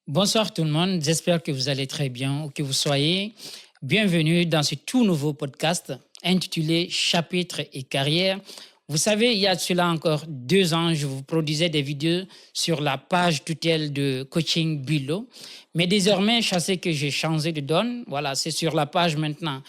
Bonsoir tout le monde, j'espère que vous allez très bien ou que vous soyez. Bienvenue dans ce tout nouveau podcast intitulé Chapitres et carrière. Vous savez, il y a de cela encore 2 ans, je vous produisais des vidéos sur la page tutelle de Coaching Bilo. Mais désormais, je sais que j'ai changé de donne. Voilà, c'est sur la page maintenant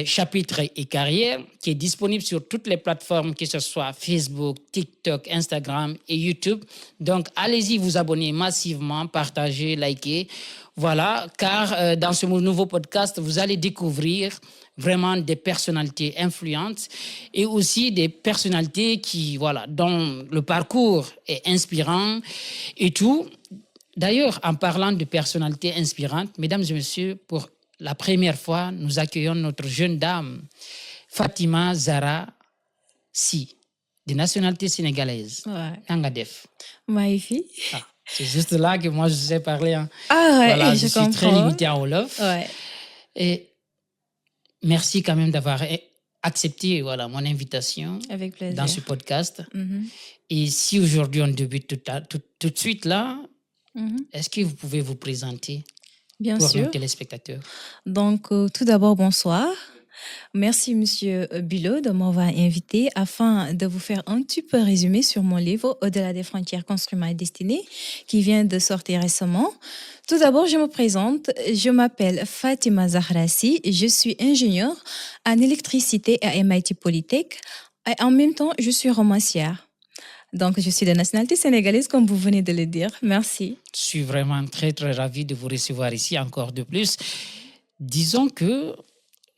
Chapitres et carrière qui est disponible sur toutes les plateformes, que ce soit Facebook, TikTok, Instagram et YouTube. Donc, allez-y vous abonner massivement, partagez, likez. Voilà, car dans ce nouveau podcast, vous allez découvrir vraiment des personnalités influentes et aussi des personnalités dont le parcours est inspirant et tout. D'ailleurs, en parlant de personnalités inspirantes, mesdames et messieurs, pour la première fois, nous accueillons notre jeune dame, Fatima Zahra Sy, de nationalité sénégalaise. Ouais. Nangadef. Maïfi. C'est juste là que moi je sais parler. Ah ouais, Voilà, je suis très comprends. limité en Wolof. Ouais. Et merci quand même d'avoir accepté mon invitation Avec plaisir. dans ce podcast. Mhm. Et si aujourd'hui on débute tout de suite là, Mhm. est-ce que vous pouvez vous présenter Bien pour nos sûr. téléspectateurs? Donc, tout d'abord, bonsoir. Merci, Monsieur Bilo, de m'avoir invité afin de vous faire un petit peu résumé sur mon livre Au-delà des frontières, construire ma destinée, qui vient de sortir récemment. Tout d'abord, je me présente. Je m'appelle Fatima Zahra Sy. Je suis ingénieure en électricité à MIT Polytech. Et en même temps, je suis romancière. Donc, je suis de nationalité sénégalaise, comme vous venez de le dire. Merci. Je suis vraiment très, très ravi de vous recevoir ici encore de plus. Disons que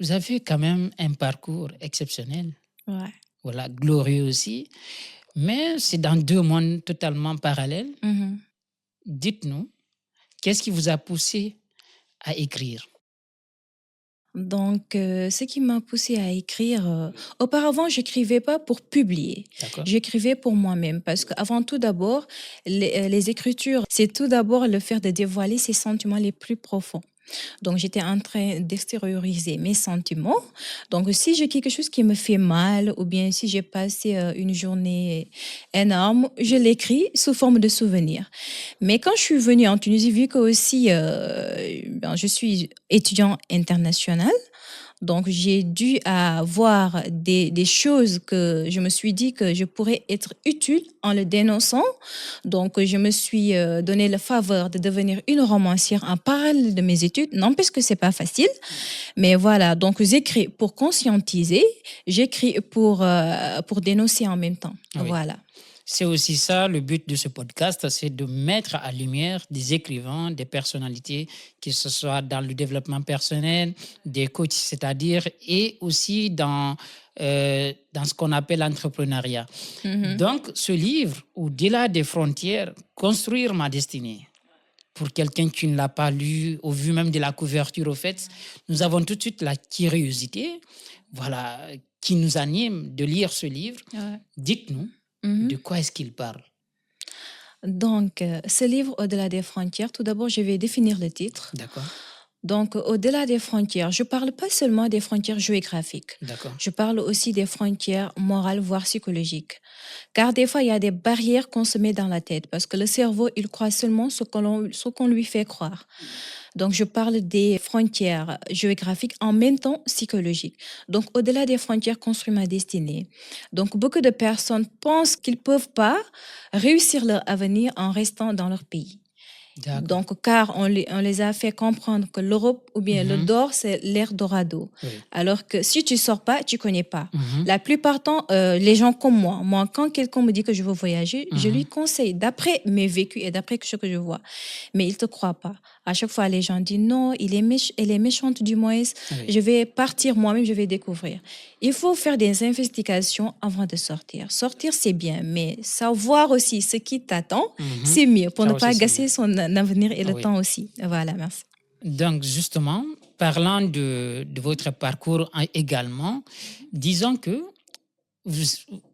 vous avez quand même un parcours exceptionnel. Ouais. Voilà, glorieux aussi. Mais c'est dans 2 mondes totalement parallèles. Mhm. Dites-nous, qu'est-ce qui vous a poussé à écrire? Donc, ce qui m'a poussée à écrire, auparavant, j'écrivais pas pour publier. D'accord. J'écrivais pour moi-même parce qu'avant tout d'abord, les écritures, c'est tout d'abord le fait de dévoiler ses sentiments les plus profonds. Donc, j'étais en train d'extérioriser mes sentiments. Donc, si j'ai quelque chose qui me fait mal ou bien si j'ai passé une journée énorme, je l'écris sous forme de souvenir. Mais quand je suis venue en Tunisie, vu que aussi je suis étudiant international, donc j'ai dû avoir des choses que je me suis dit que je pourrais être utile en le dénonçant. Donc je me suis donné la faveur de devenir une romancière en parallèle de mes études. N'empêche que c'est pas facile, mais voilà. Donc j'écris pour conscientiser, j'écris pour dénoncer en même temps. Oui. Voilà. C'est aussi ça le but de ce podcast, c'est de mettre à lumière des écrivains, des personnalités, que ce soit dans le développement personnel, des coachs, c'est-à-dire, et aussi dans ce qu'on appelle l'entrepreneuriat. Mhm. Donc, ce livre, Au-delà des frontières, construire ma destinée. Pour quelqu'un qui ne l'a pas lu, au vu même de la couverture, au fait, nous avons tout de suite la curiosité, voilà, qui nous anime de lire ce livre. Ouais. Dites-nous, de quoi est-ce qu'il parle? Donc, ce livre, Au-delà des frontières, tout d'abord, je vais définir le titre. D'accord. Donc, au-delà des frontières, je parle pas seulement des frontières géographiques. D'accord. Je parle aussi des frontières morales, voire psychologiques. Car des fois, il y a des barrières qu'on se met dans la tête parce que le cerveau, il croit seulement ce qu'on lui fait croire. Donc, je parle des frontières géographiques en même temps psychologiques. Donc, au-delà des frontières, construire ma destinée. Donc, beaucoup de personnes pensent qu'ils peuvent pas réussir leur avenir en restant dans leur pays. D'accord. Donc, car on les a fait comprendre que l'Europe ou bien le d'or, c'est l'Eldorado. Oui. Alors que si tu sors pas, tu connais pas. Mhm. La plupart du temps, les gens comme moi, quand quelqu'un me dit que je veux voyager, je lui conseille d'après mes vécus et d'après ce que je vois. Mais il te croit pas. À chaque fois, les gens disent non, elle est méchante du moins. Oui. Je vais partir moi-même, je vais découvrir. Il faut faire des investigations avant de sortir. Sortir, c'est bien, mais savoir aussi ce qui t'attend, c'est mieux pour Ça ne aussi, pas c'est gâcher son avenir et le Oui. temps aussi. Voilà, merci. Donc, justement, parlant de votre parcours également, disons que vous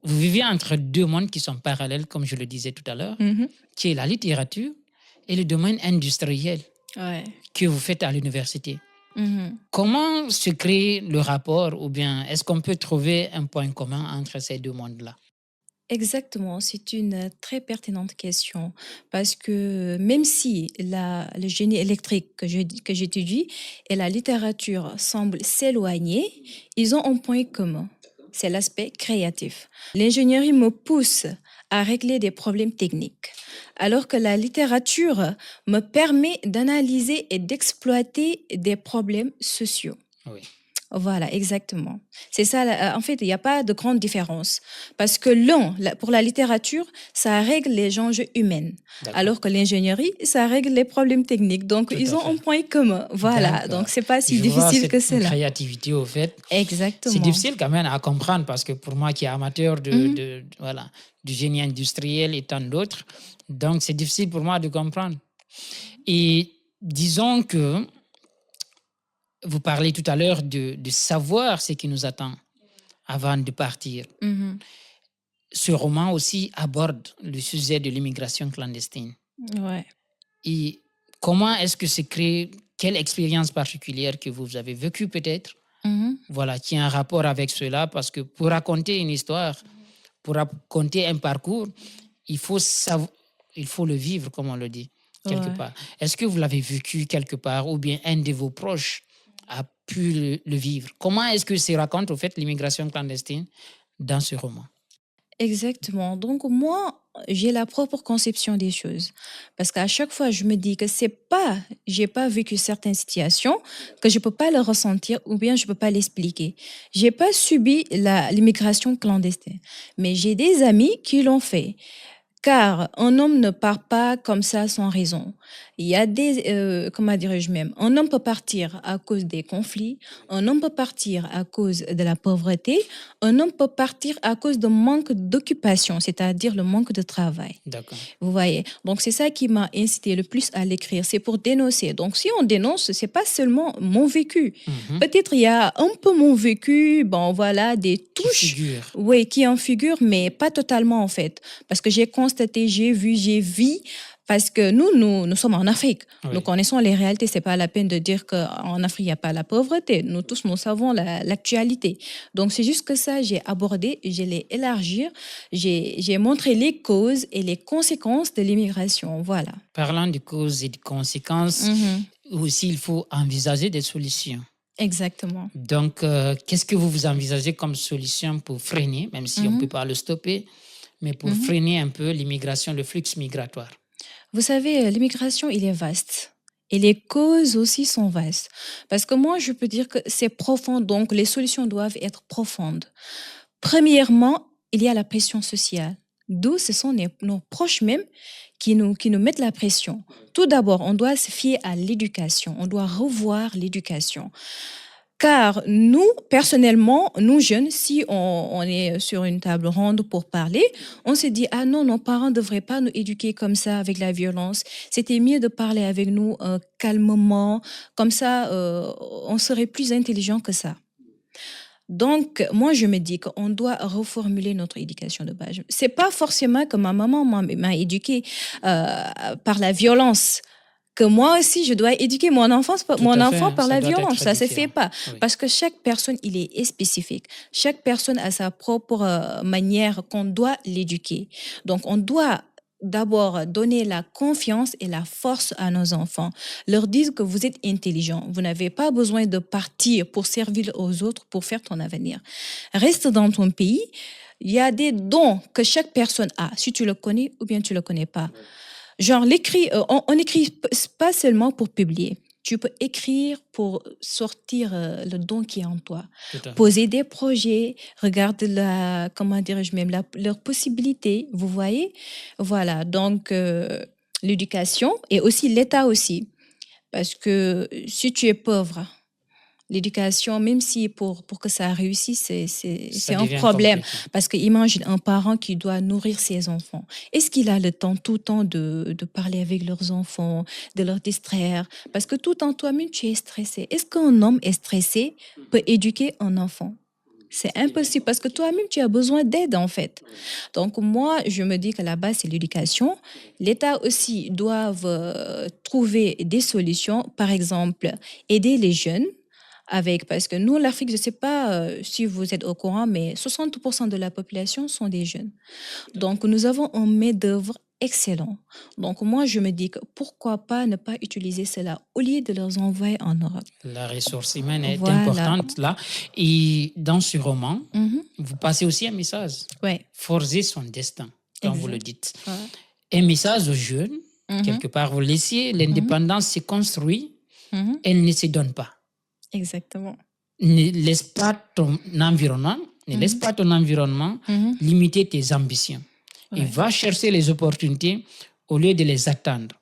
vivez entre 2 mondes qui sont parallèles, comme je le disais tout à l'heure, qui est la littérature et le domaine industriel Ouais. que vous faites à l'université. Comment se crée le rapport ou bien est-ce qu'on peut trouver un point commun entre ces 2 mondes-là? Exactement, c'est une très pertinente question parce que même si le génie électrique que j'étudie et la littérature semblent s'éloigner, ils ont un point commun. C'est l'aspect créatif. L'ingénierie me pousse à régler des problèmes techniques, alors que la littérature me permet d'analyser et d'exploiter des problèmes sociaux. Oui, Voilà, exactement. C'est ça, en fait, il n'y a pas de grande différence. Parce que pour la littérature, ça règle les enjeux humains, d'accord. alors que l'ingénierie, ça règle les problèmes techniques. Donc, Tout ils à ont un fait. point commun. Voilà, D'accord. donc c'est pas si Je vois difficile que cette cela. créativité, au fait. C'est Exactement. difficile quand même à comprendre parce que pour moi qui est amateur Mhm, voilà, du génie industriel et tant d'autres, donc c'est difficile pour moi de comprendre. Et disons que vous parlez tout à l'heure de savoir ce qui nous attend avant de partir. mhm. Ce roman aussi aborde le sujet de l'immigration clandestine. Ouais. Et comment est-ce que se crée, quelle expérience particulière que vous avez vécue peut-être, Mhm. voilà, qui a un rapport avec cela, parce que pour raconter une histoire, pour raconter un parcours, il faut il faut le vivre, comme on le dit, quelque Ouais. part. Est-ce que vous l'avez vécu quelque part ou bien un de vos proches a pu le vivre? Comment est-ce que se raconte, au fait, l'immigration clandestine dans ce roman? Exactement. Donc moi, j'ai la propre conception des choses. Parce qu'à chaque fois, je me dis que j'ai pas vécu certaines situations, que je peux pas le ressentir ou bien je peux pas l'expliquer. J'ai pas subi l'immigration clandestine, mais j'ai des amis qui l'ont fait. Car un homme ne part pas comme ça sans raison. Il y a comment dirais-je même, un homme peut partir à cause des conflits, un homme peut partir à cause de la pauvreté, un homme peut partir à cause de manque d'occupation, c'est-à-dire le manque de travail. D'accord. Vous voyez? Donc, c'est ça qui m'a incité le plus à l'écrire. C'est pour dénoncer. Donc, si on dénonce, c'est pas seulement mon vécu. Mhm. Peut-être il y a un peu mon vécu, bon, voilà, des Qui touches, figure. oui, qui en figurent, mais pas totalement, en fait. Parce que j'ai constaté, j'ai vu, j'ai vu. Parce que nous sommes en Afrique. Nous Oui. connaissons les réalités. C'est pas la peine de dire qu'en Afrique, il n'y a pas la pauvreté. Nous tous, nous savons l'actualité. Donc, c'est juste que ça, j'ai abordé, je l'ai élargi, j'ai montré les causes et les conséquences de l'immigration. Voilà. Parlant de causes et de conséquences, Mhm. aussi il faut envisager des solutions. Exactement. Donc, qu'est-ce que vous envisagez comme solution pour freiner, même si on ne peut Mhm. pas le stopper, mais pour Mhm. freiner un peu l'immigration, le flux migratoire? Vous savez, l'immigration, il est vaste. Et les causes aussi sont vastes. Parce que moi, je peux dire que c'est profond, donc les solutions doivent être profondes. Premièrement, il y a la pression sociale. D'où ce sont nos proches même qui nous mettent la pression. Tout d'abord, on doit se fier à l'éducation. On doit revoir l'éducation. Car nous, personnellement, nous jeunes, si on est sur une table ronde pour parler, on se dit, ah non, nos parents ne devraient pas nous éduquer comme ça avec la violence. C'était mieux de parler avec nous calmement. Comme ça, on serait plus intelligent que ça. Donc, moi, je me dis qu'on doit reformuler notre éducation de base. C'est pas forcément que ma maman m'a éduquée par la violence. Que moi aussi, je dois éduquer Tout mon à enfant fait, par ça la doit violence. être Ça se fait différent. pas. Oui. Parce que chaque personne, il est spécifique. Chaque personne a sa propre manière qu'on doit l'éduquer. Donc, on doit d'abord donner la confiance et la force à nos enfants. Leur dire que vous êtes intelligent. Vous n'avez pas besoin de partir pour servir aux autres, pour faire ton avenir. Reste dans ton pays. Il y a des dons que chaque personne a, si tu le connais ou bien tu le connais pas. Genre, on n'écrit pas seulement pour publier. Tu peux écrire pour sortir le don qui est en toi. Tout à fait. Poser des projets, regarde comment dirais-je même, leurs possibilités, vous voyez? Voilà, donc l'éducation et aussi l'État aussi. Parce que si tu es pauvre, l'éducation, même si pour que ça réussisse, Ça c'est un devient problème. compliqué. Parce que imagine un parent qui doit nourrir ses enfants. Est-ce qu'il a le temps, tout le temps, de parler avec leurs enfants, de leur distraire? Parce que tout le temps, toi-même, tu es stressé. Est-ce qu'un homme est stressé peut éduquer un enfant? C'est impossible parce que toi-même, tu as besoin d'aide, en fait. Donc, moi, je me dis que la base, c'est l'éducation. L'État aussi doit trouver des solutions. Par exemple, aider les jeunes Parce que nous, l'Afrique, je ne sais pas si vous êtes au courant, mais 60% de la population sont des jeunes. Donc, nous avons un main-d'œuvre excellent. Donc, moi, je me dis que pourquoi pas ne pas utiliser cela au lieu de les envoyer en Europe. La ressource humaine est Voilà. importante là. Et dans ce roman, Mhm. vous passez aussi un message. Ouais, Forger son destin, comme vous le exact. dites. Ouais. Un message aux jeunes, Mhm. quelque part, vous laissez l'indépendance se construire, Mhm. elle ne se donne pas. Exactement. Ne laisse pas ton environnement, Mhm. limiter tes ambitions. Et Ouais, va chercher les opportunités au lieu de les attendre.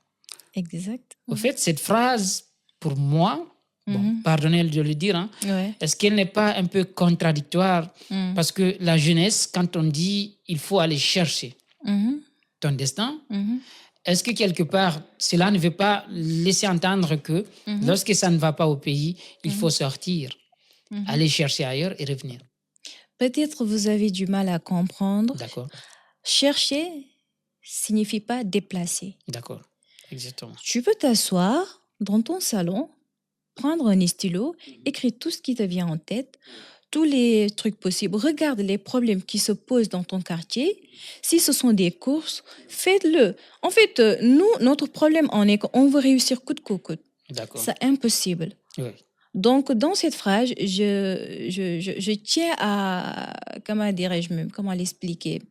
exact. Au fait, cette phrase, pour moi, Mhm. pardonnez de le dire, Ouais. est-ce qu'elle n'est pas un peu contradictoire? Mhm. Parce que la jeunesse, quand on dit il faut aller chercher Mhm. ton destin, Mhm. est-ce que quelque part, cela ne veut pas laisser entendre que Mhm. lorsque ça ne va pas au pays, il faut sortir, Mhm. aller chercher ailleurs et revenir? Peut-être vous avez du mal à comprendre. D'accord, Chercher signifie pas déplacer. d'accord, exactement. Tu peux t'asseoir dans ton salon, prendre un stylo, écrire tout ce qui te vient en tête, tous les trucs possibles. Regarde les problèmes qui se posent dans ton quartier. Si ce sont des courses, faites-le. En fait, nous, notre problème en est qu'on veut réussir coûte que coûte. D'accord. C'est impossible. Oui. Donc, dans cette phrase, je tiens à, comment dirais-je même, comment l'expliquer?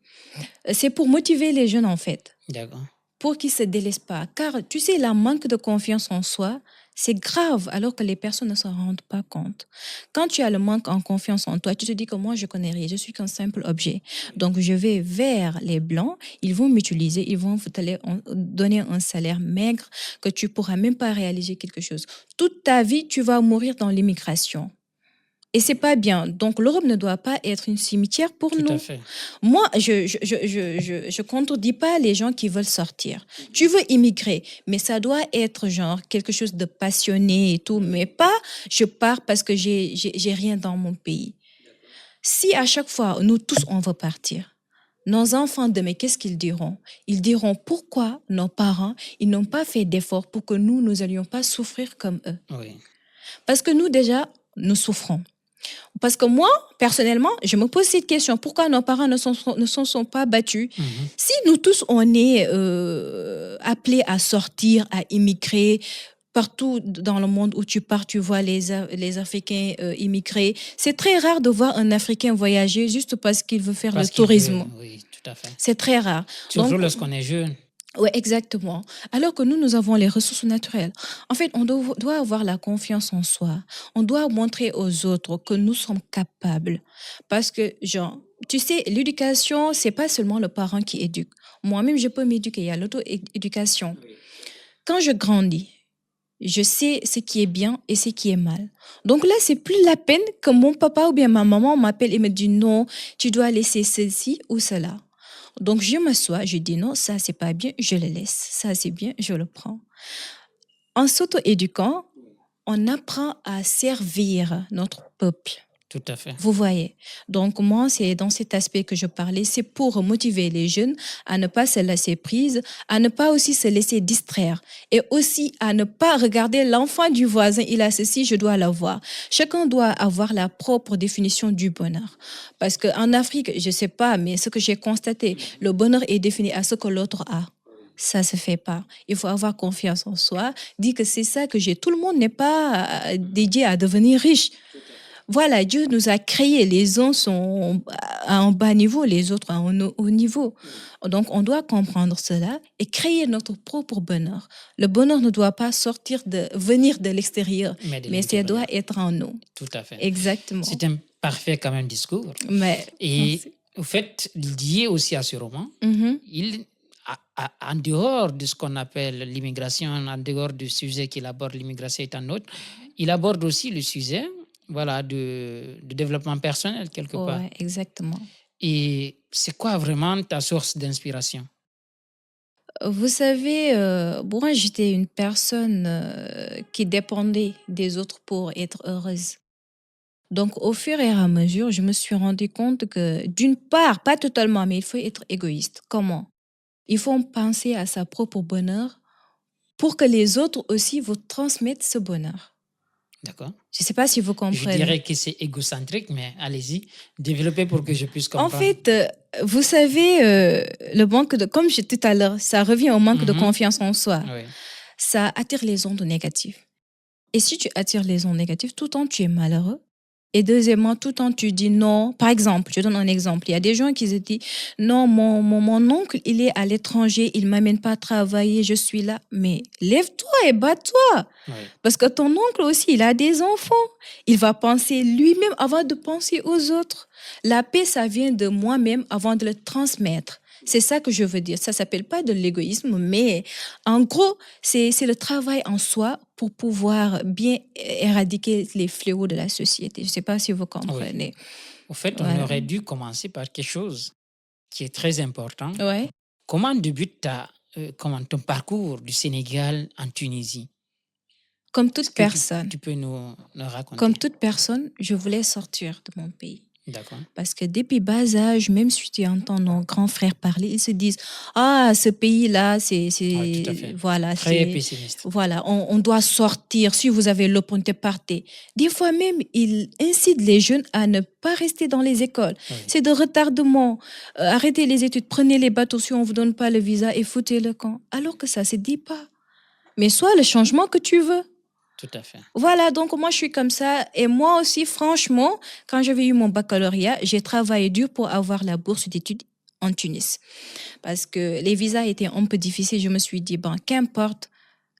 C'est pour motiver les jeunes, en fait, D'accord. pour qu'ils ne se délaissent pas. Car, tu sais, la manque de confiance en soi, c'est grave, alors que les personnes ne se rendent pas compte. Quand tu as le manque en confiance en toi, tu te dis que moi, je connais rien, je suis qu'un simple objet. Donc, je vais vers les blancs, ils vont m'utiliser, ils vont donner un salaire maigre que tu pourras même pas réaliser quelque chose. Toute ta vie, tu vas mourir dans l'immigration. Et c'est pas bien. Donc, l'Europe ne doit pas être une cimetière pour Tout à nous. fait. Moi, je contredis pas les gens qui veulent sortir. Tu veux immigrer, mais ça doit être genre quelque chose de passionné et tout, mais pas je pars parce que j'ai rien dans mon pays. Si à chaque fois, nous tous, on veut partir, nos enfants demain, qu'est-ce qu'ils diront? Ils diront pourquoi nos parents, ils n'ont pas fait d'efforts pour que nous n'allions pas souffrir comme eux. Oui. Parce que nous, déjà, nous souffrons. Parce que moi, personnellement, je me pose cette question. Pourquoi nos parents ne s'en sont pas battus? Si nous tous, on est appelés à sortir, à immigrer, partout dans le monde où tu pars, tu vois les Africains immigrer. C'est très rare de voir un Africain voyager juste parce qu'il veut faire Parce le qu'il veut, tourisme. oui, tout à fait. C'est très rare. Surtout Donc, lorsqu'on est jeune. oui, exactement. Alors que nous avons les ressources naturelles. En fait, on doit avoir la confiance en soi. On doit montrer aux autres que nous sommes capables. Parce que, genre, tu sais, l'éducation, c'est pas seulement le parent qui éduque. Moi-même, je peux m'éduquer. Il y a l'auto-éducation. Quand je grandis, je sais ce qui est bien et ce qui est mal. Donc là, c'est plus la peine que mon papa ou bien ma maman m'appelle et me dit non, tu dois laisser ceci ou cela. Donc je m'assois, je dis non, ça c'est pas bien, je le laisse. Ça c'est bien, je le prends. En s'auto-éduquant, on apprend à servir notre peuple. Tout à fait. Vous voyez. Donc moi, c'est dans cet aspect que je parlais, c'est pour motiver les jeunes à ne pas se laisser prise, à ne pas aussi se laisser distraire et aussi à ne pas regarder l'enfant du voisin, il a ceci, je dois l'avoir. Chacun doit avoir la propre définition du bonheur. Parce qu'en Afrique, je ne sais pas, mais ce que j'ai constaté, le bonheur est défini à ce que l'autre a. Ça se fait pas. Il faut avoir confiance en soi, dire que c'est ça que j'ai. Tout le monde n'est pas dédié à devenir riche. Voilà, Dieu nous a créés. Les uns sont à un bas niveau, les autres à un haut niveau. Donc, on doit comprendre cela et créer notre propre bonheur. Le bonheur ne doit pas venir de l'extérieur, mais ça doit être en nous. Tout à fait. Exactement. C'est un parfait quand même discours. Mais, et au fait, lié aussi à ce roman, il en dehors de ce qu'on appelle l'immigration, en dehors du sujet qu'il aborde, l'immigration est un autre, il aborde aussi le sujet de développement personnel quelque part. Ouais, exactement. Et c'est quoi vraiment ta source d'inspiration? Vous savez, moi, j'étais une personne qui dépendait des autres pour être heureuse. Donc, au fur et à mesure, je me suis rendu compte que, d'une part, pas totalement, mais il faut être égoïste. Comment? Il faut penser à sa propre bonheur pour que les autres aussi vous transmettent ce bonheur. D'accord. Je ne sais pas si vous Je comprenez. dirais que c'est égocentrique, mais allez-y, développez pour que je puisse En comprendre. fait, vous savez, le manque de, comme j'ai dit tout à l'heure, ça revient au manque de Mhm. confiance en soi. Oui, Ça attire les ondes négatives. Et si tu attires les ondes négatives, tout le temps tu es malheureux. Et deuxièmement, tout le temps tu dis non. Par exemple, je donne un exemple. Il y a des gens qui se disent non, mon oncle, il est à l'étranger, il ne m'amène pas à travailler, je suis là. Mais lève-toi et bats-toi. oui, Parce que ton oncle aussi, il a des enfants. Il va penser lui-même avant de penser aux autres. La paix, ça vient de moi-même avant de le transmettre. C'est ça que je veux dire. Ça s'appelle pas de l'égoïsme, mais en gros, c'est le travail en soi pour pouvoir bien éradiquer les fléaux de la société. Je sais pas si vous oui. comprenez. Au fait, on Voilà. aurait dû commencer par quelque chose qui est très important. Ouais. Comment débute ton parcours du Sénégal en Tunisie? Comme Est-ce toute que personne, tu peux nous comme raconter? toute personne, je voulais sortir de mon pays. D'accord. Parce que depuis bas âge, même si tu entends nos grands frères parler, ils se disent ah, ce pays-là, Oui, tout à fait. voilà, Très pessimiste. voilà, on doit sortir. Si vous avez l'opportunité, partez. Des fois même, ils incitent les jeunes à ne pas rester dans les écoles. Oui, C'est de retardement. Arrêtez les études, prenez les bateaux si on ne vous donne pas le visa et foutez le camp. Alors que ça ne se dit pas. Mais sois le changement que tu veux. tout à fait. Voilà, donc moi je suis comme ça. Et moi aussi, franchement, quand j'avais eu mon baccalauréat, j'ai travaillé dur pour avoir la bourse d'études en Tunis. Parce que les visas étaient un peu difficiles. Je me suis dit, bon, qu'importe.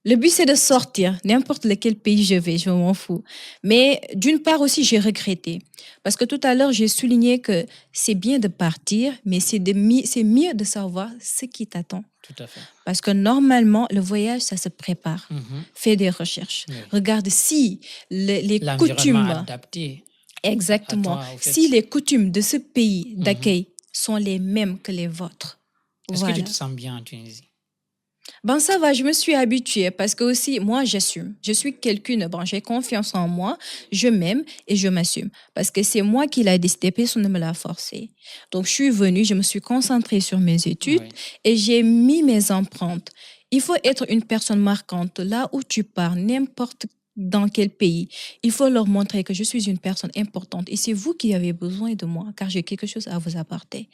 Le but, c'est de sortir. N'importe lequel pays je m'en fous. Mais d'une part aussi, j'ai regretté. Parce que tout à l'heure, j'ai souligné que c'est bien de partir, mais c'est mieux de savoir ce qui t'attend. Tout à fait. Parce que normalement, le voyage, ça se prépare. Mhm. Fais des recherches. Oui. Regarde si les L'environnement coutumes, adapté à exactement, toi, au fait. si les coutumes de ce pays Mhm. d'accueil sont les mêmes que les vôtres. Est-ce que tu Voilà. te sens bien en Tunisie? Ben ça va, je me suis habituée parce que aussi, moi, j'assume. Je suis quelqu'une, bon, j'ai confiance en moi, je m'aime et je m'assume. Parce que c'est moi qui l'ai décidé, personne ne me l'a forcé. Donc, je suis venue, je me suis concentrée sur mes études Oui, et j'ai mis mes empreintes. Il faut être une personne marquante là où tu pars, n'importe dans quel pays. Il faut leur montrer que je suis une personne importante et c'est vous qui avez besoin de moi car j'ai quelque chose à vous apporter.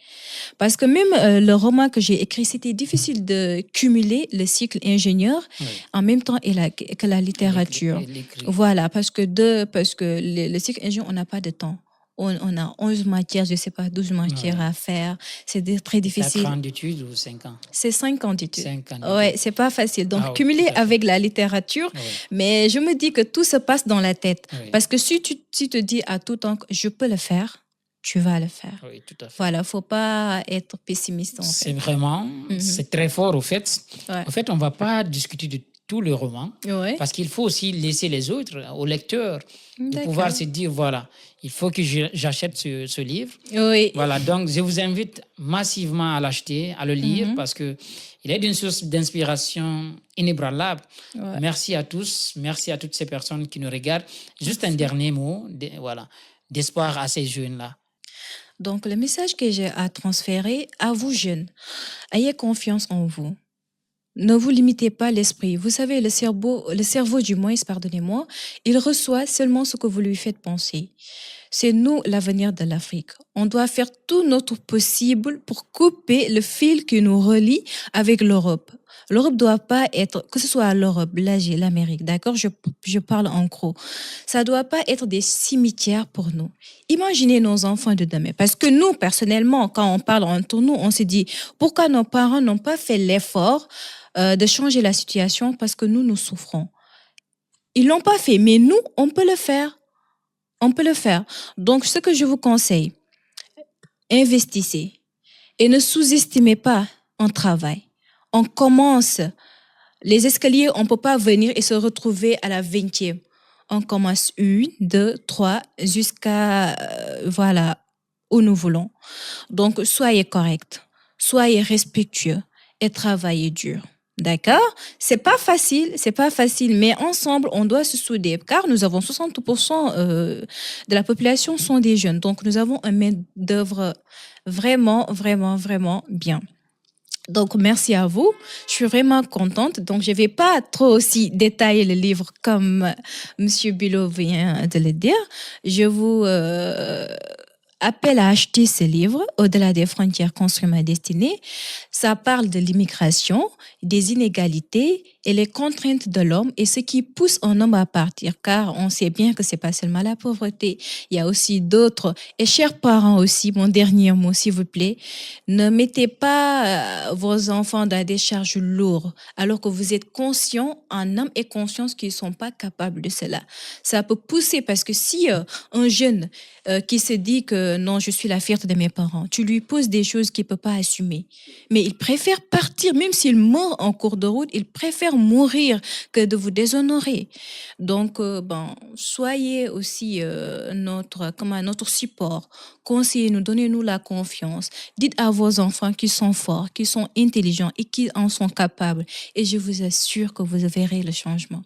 Parce que même le roman que j'ai écrit, c'était difficile de cumuler le cycle ingénieur oui. en même temps que la littérature. L'écrit. Voilà, parce que le cycle ingénieur, on n'a pas de temps. On a 11 matières, je ne sais pas, 12 matières Ouais. à faire. C'est très 4 difficile. ans d'études ou 5 ans? C'est 5 ans d'études. 5 ans d'études. Ouais, c'est pas facile. Donc, Ah oui, cumuler tout à fait. avec la littérature, Oui, mais je me dis que tout se passe dans la tête. oui, Parce que si tu te dis à tout temps que je peux le faire, tu vas le faire. oui, tout à fait. Voilà, faut pas être pessimiste en C'est fait. vraiment, c'est très fort au fait. Ouais. En fait, on ne va pas discuter de tout le roman Ouais. parce qu'il faut aussi laisser les autres, aux lecteurs, de D'accord. pouvoir se dire, voilà, il faut que j'achète ce livre. Oui. Voilà, donc je vous invite massivement à l'acheter, à le lire parce que il est d'une source d'inspiration inébranlable. Ouais. Merci à tous, merci à toutes ces personnes qui nous regardent. Juste un dernier mot, voilà, d'espoir à ces jeunes-là. Donc, le message que j'ai à transférer à vous jeunes, ayez confiance en vous. Ne vous limitez pas l'esprit. Vous savez, le cerveau du moins, pardonnez-moi, il reçoit seulement ce que vous lui faites penser. C'est nous l'avenir de l'Afrique. On doit faire tout notre possible pour couper le fil qui nous relie avec l'Europe. L'Europe doit pas être, que ce soit l'Europe, l'Asie, l'Amérique, d'accord? Je parle en gros. Ça doit pas être des cimetières pour nous. Imaginez nos enfants de demain. Parce que nous, personnellement, quand on parle entre nous, on se dit, pourquoi nos parents n'ont pas fait l'effort de changer la situation parce que nous souffrons. Ils l'ont pas fait, mais nous, on peut le faire. On peut le faire. Donc, ce que je vous conseille, investissez et ne sous-estimez pas un travail. On commence. Les escaliers, on ne peut pas venir et se retrouver à la 20e. On commence 1, 2, 3, jusqu'à, voilà, où nous voulons. Donc, soyez corrects, soyez respectueux et travaillez dur. D'accord? C'est pas facile, mais ensemble, on doit se souder, car nous avons 60% de la population sont des jeunes. Donc, nous avons un main-d'œuvre vraiment, vraiment, vraiment bien. Donc, merci à vous. Je suis vraiment contente. Donc, je ne vais pas trop aussi détailler le livre comme Monsieur Bilot vient de le dire. Je vous appelle à acheter ce livre, Au-delà des frontières, construire ma destinée. Ça parle de l'immigration, des inégalités et les contraintes de l'homme et ce qui pousse un homme à partir, car on sait bien que c'est pas seulement la pauvreté, il y a aussi d'autres. Et chers parents aussi, mon dernier mot, s'il vous plaît, ne mettez pas vos enfants dans des charges lourdes, alors que vous êtes conscient, en âme et conscience qu'ils sont pas capables de cela. Ça peut pousser parce que si un jeune qui se dit que non, je suis la fierté de mes parents, tu lui poses des choses qu'il peut pas assumer, mais il préfère partir, même s'il meurt en cours de route, il préfère mourir que de vous déshonorer. Donc, soyez aussi notre support. Conseillez-nous, donnez-nous la confiance. Dites à vos enfants qu'ils sont forts, qu'ils sont intelligents et qu'ils en sont capables. Et je vous assure que vous verrez le changement.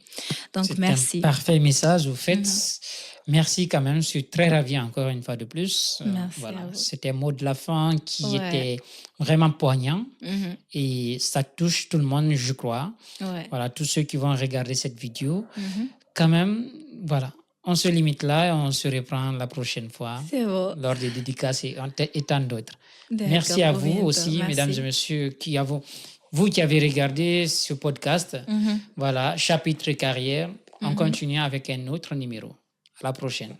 Donc, C'est merci. un parfait message, vous faites. Merci quand même, je suis très ravi encore une fois de plus. Merci Voilà, à vous. c'était un mot de la fin qui Ouais. était vraiment poignant Mhm. et ça touche tout le monde, je crois. Ouais. Voilà, tous ceux qui vont regarder cette vidéo. Mhm. Quand même, voilà, on se limite là et on se reprend la prochaine fois C'est bon. lors des dédicaces et tant d'autres. D'accord, Merci à pour vous bientôt. aussi, mesdames et Merci. messieurs, vous qui avez regardé ce podcast. Mhm. Voilà, chapitre carrière. On Mhm. continue avec un autre numéro. À la prochaine.